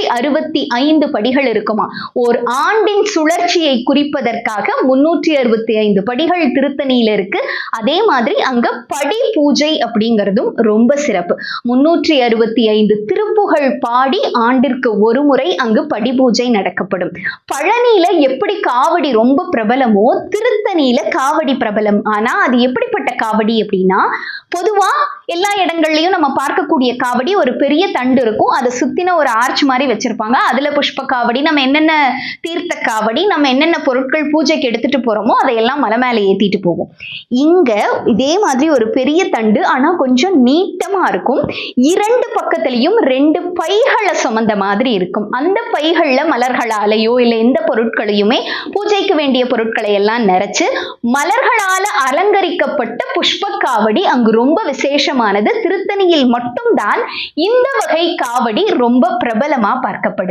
365 படிகள் இருக்குமா. ஒரு ஆண்டின் சுழற்சியை குறிப்பதற்காக 365 படிகள் திருத்தணியில இருக்கு. அதே மாதிரி அங்க படி பூஜை அப்படிங்கிறதும் ரொம்ப சிறப்பு. 365 திருப்புகழ் பாடி ஆண்டிற்கு ஒரு முறை அங்கு படி பூஜை நடக்கப்படும். பழனியில எப்படி காவடி ரொம்ப பிரபலமோ திருத்தணியில காவடி பிரபலம். ஆனா அது எப்படிப்பட்ட காவடி அப்படின்னா, பொதுவா எல்லா இடங்கள்லயும் நம்ம பார்க்கக்கூடிய காவடி ஒரு பெரிய தண்டு இருக்கும், அதை சுத்தின ஒரு ஆர்ச் மாதிரி வச்சிருப்பாங்க. அதுல புஷ்ப காவடி, நம்ம என்னென்ன தீர்த்த காவடி, நம்ம என்னென்ன பொருட்கள் பூஜைக்கு எடுத்துட்டு போறோமோ அதையெல்லாம் மலை மேல ஏத்திட்டு போவோம். இங்க இதே மாதிரி ஒரு பெரிய தண்டு, ஆனா கொஞ்சம் நீட்டமா இருக்கும். 2 பக்கத்திலையும் 2 பைகளை சுமந்த மாதிரி இருக்கும். அந்த பைகள்ல மலர்களாலேயோ இல்ல எந்த பொருட்களையுமே பூஜைக்கு வேண்டிய பொருட்களை எல்லாம் நிறைச்சு மலர்களால அலங்கரிக்கப்பட்ட புஷ்ப காவடி அங்கு ரொம்ப விசேஷமானது. திருத்தணியில் மட்டும்தான் இந்த வகை காவடி ரொம்ப பிரபலமா பார்க்கப்படுது.